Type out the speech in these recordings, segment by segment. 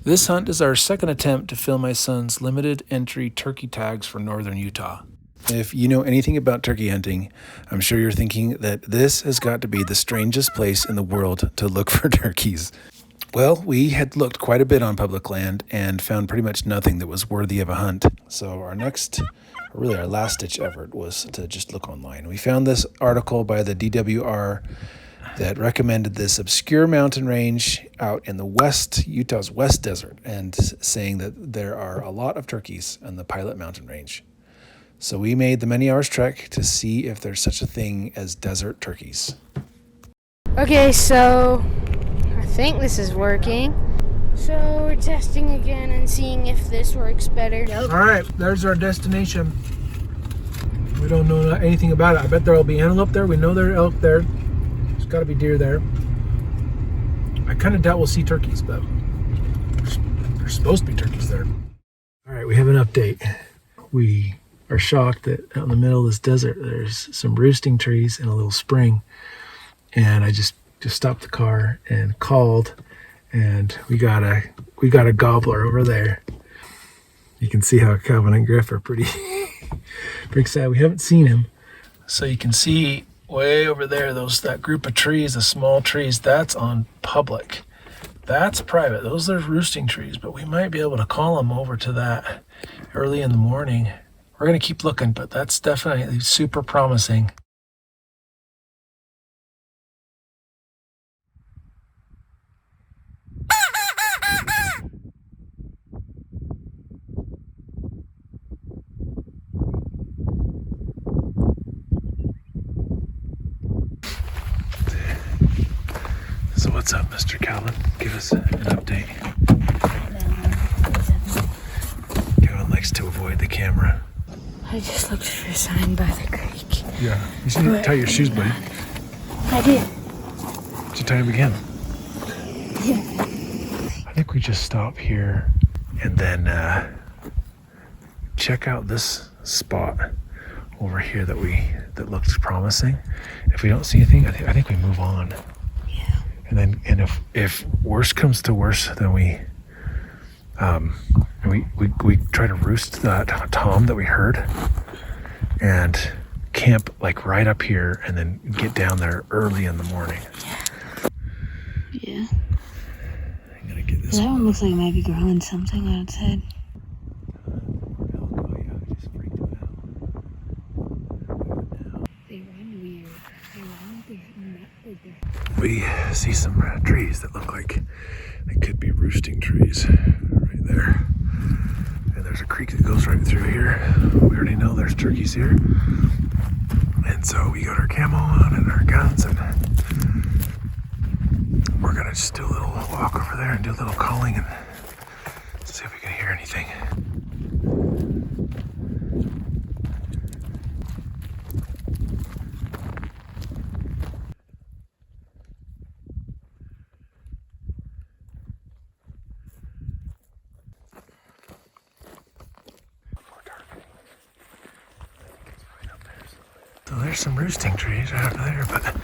This hunt is our second attempt to fill my son's limited entry turkey tags for northern Utah. If you know anything about turkey hunting, I'm sure you're thinking that this has got to be the strangest place in the world to look for turkeys. Well, we had looked quite a bit on public land and found pretty much nothing that was worthy of a hunt. So our last ditch effort was to just look online. We found this article by the DWR that recommended this obscure mountain range out in the Utah's West Desert, and saying that there are a lot of turkeys on the Pilot Mountain Range. So we made the many hours trek to see if there's such a thing as desert turkeys. Okay, so I think this is working. So we're testing again and seeing if this works better. All right, there's our destination. We don't know anything about it. I bet there'll be antelope there. We know there are elk there. There's got to be deer there. I kind of doubt we'll see turkeys, but there's supposed to be turkeys there. All right, we have an update. We are shocked that out in the middle of this desert, there's some roosting trees and a little spring. And I just stopped the car and called, and we got a gobbler over there. You can see how Calvin and Griff are pretty excited. We haven't seen him. So you can see way over there, that group of trees, the small trees, that's on public. That's private. Those are roosting trees, but we might be able to call them over to that early in the morning. We're going to keep looking, but that's definitely super promising. So what's up, Mr. Calvin? Give us an update. Calvin likes to avoid the camera. I just looked for a sign by the creek. Yeah, you should need to tie your shoes, buddy. I did. Did you tie them again? Yeah. I think we just stop here and then check out this spot over here that looks promising. If we don't see anything, I think we move on. Yeah. And if worse comes to worse, then we try to roost that tom that we heard and camp like right up here, and then get down there early in the morning. Yeah. I'm gonna get this. That one looks like it might be growing something outside. They run weird. We see some trees that look like they could be roosting trees right there. And there's a creek that goes right through here. We already know there's turkeys here. And so we got our camo on and our guns, and we're gonna just do a little walk over there and do a little calling and see if we can hear anything. So there's some roosting trees right over there, but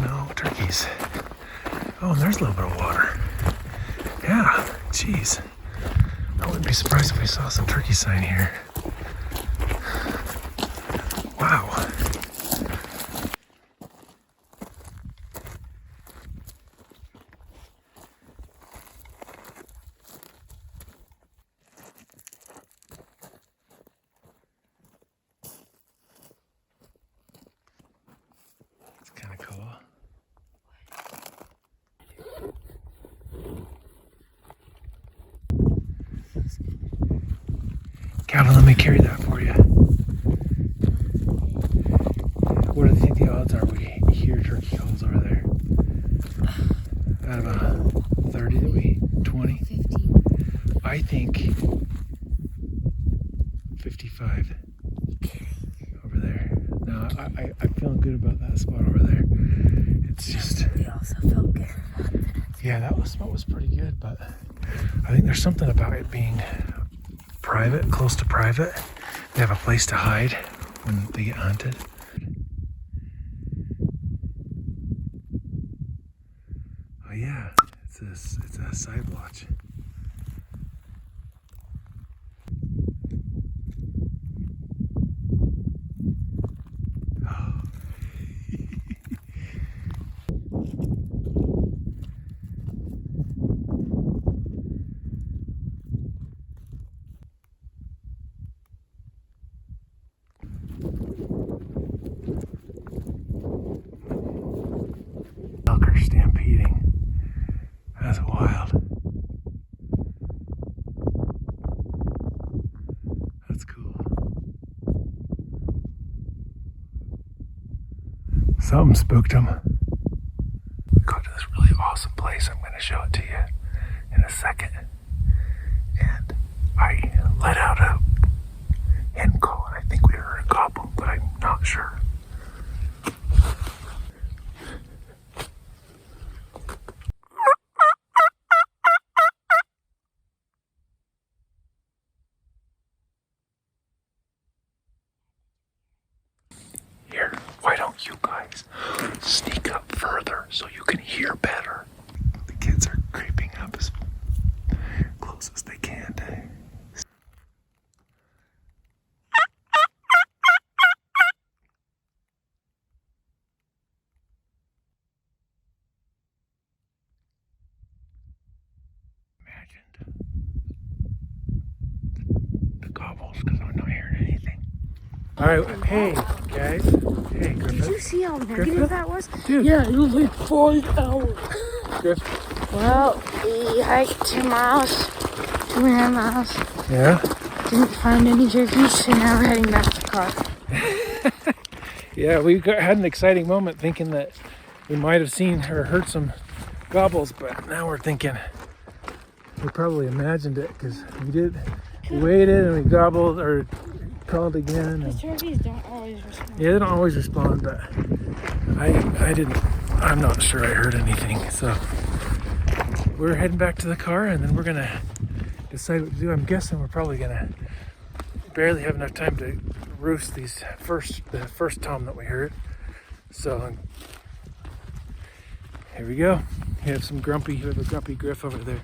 no turkeys. Oh, and there's a little bit of water. Yeah, geez. I wouldn't be surprised if we saw some turkey sign here. Wow. It's kind of cool. Calvin, let me carry that for you. What do you think the odds are we hear turkey calls over there? Out of a 30 that we, 20? 15. I think 55 over there. No, I'm feeling good about that spot over there. It's just... We also felt good. Yeah, that spot was pretty good, but I think there's something about it being private, close to private. They have a place to hide when they get hunted. Oh yeah, it's a side watch. Something spooked him. We go to this really awesome place. I'm going to show it to you in a second. And I let out a hen call, and I think we heard a gobble, but I'm not sure. Here, why don't you guys sneak up further so you can hear better? The kids are creeping up as close as they can. Imagined the gobbles because I'm not hearing anything. All right, hey guys. Hey, Griffith. Did you see how negative Griffith? that was? Dude. Yeah, it was like 5 hours. Griffith. Well, we hiked 2 miles, 2.5 miles. Yeah? Didn't find any turkeys, so now we're heading back to the car. Yeah, had an exciting moment thinking that we might have seen or heard some gobbles, but now we're thinking we probably imagined it because we waited and we gobbled or called again. The turkeys don't always respond. Yeah, they don't always respond, but I'm not sure I heard anything. So we're heading back to the car and then we're gonna decide what to do. I'm guessing we're probably gonna barely have enough time to roost the first tom that we heard. So here we go. We have a grumpy Griff over there.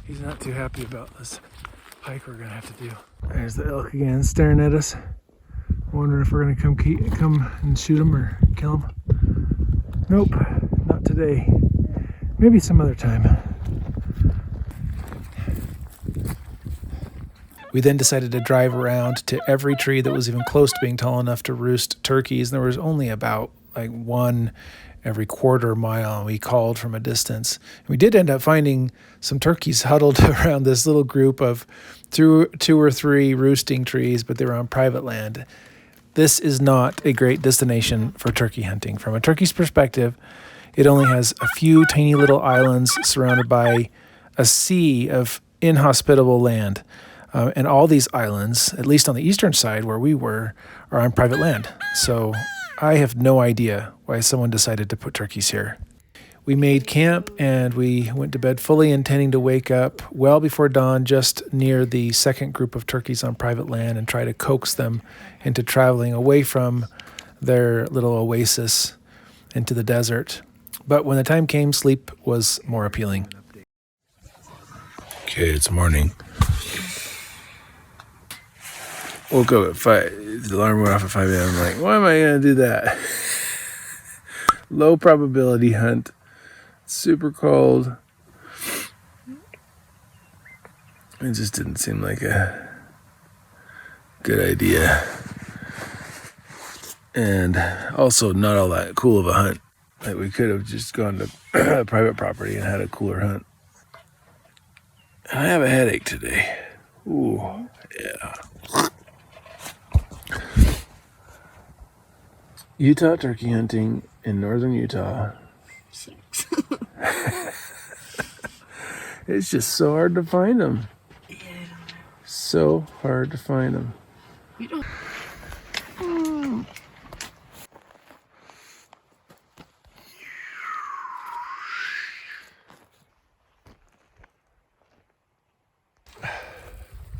He's not too happy about this hike we're gonna have to do. There's the elk again staring at us. Wondering if we're gonna come and shoot him or kill him. Nope, not today. Maybe some other time. We then decided to drive around to every tree that was even close to being tall enough to roost turkeys. And there was only about like one every quarter mile, and we called from a distance. And we did end up finding some turkeys huddled around this little group of two or three roosting trees, but they were on private land. This is not a great destination for turkey hunting. From a turkey's perspective, it only has a few tiny little islands surrounded by a sea of inhospitable land. And all these islands, at least on the eastern side where we were, are on private land. So I have no idea why someone decided to put turkeys here. We made camp and we went to bed fully intending to wake up well before dawn just near the second group of turkeys on private land and try to coax them into traveling away from their little oasis into the desert. But when the time came, sleep was more appealing. Okay, it's morning. Woke up at 5. The alarm went off at 5 a.m. I'm like, why am I going to do that? Low probability hunt. Super cold. It just didn't seem like a good idea. And also not all that cool of a hunt. Like we could have just gone to private property and had a cooler hunt. And I have a headache today. Ooh, yeah. Utah turkey hunting in northern Utah. It's just so hard to find them. Yeah, so hard to find them. You don't.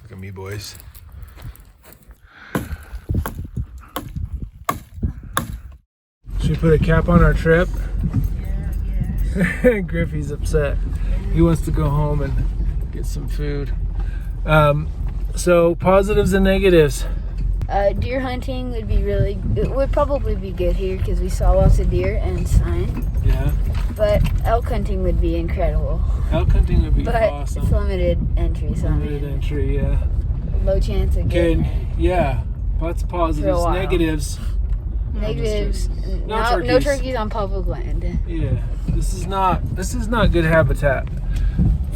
Look at me, boys. Should we put a cap on our trip? Yeah. Griffey's upset. He wants to go home and get some food. So positives and negatives. Deer hunting would probably be good here because we saw lots of deer and sign. Yeah. But elk hunting would be incredible. Elk hunting would be awesome. But it's limited entry. Limited entry, yeah. Low chance of getting it. Yeah. That's positives. Negatives. Negatives. No turkeys on public land. Yeah. This is not good habitat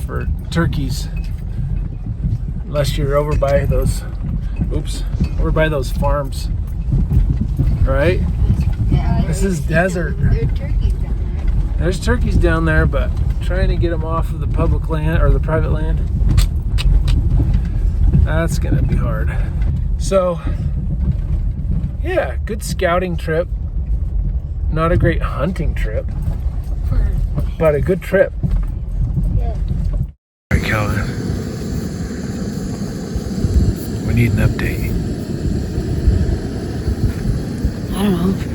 for turkeys. Unless you're over by those farms. Right? Yeah. This is desert. There are turkeys down there. There's turkeys down there, but trying to get them off of the public land or the private land, that's gonna be hard. So, yeah, good scouting trip. Not a great hunting trip, but a good trip. Yeah. All right, Calvin. We need an update. I don't know.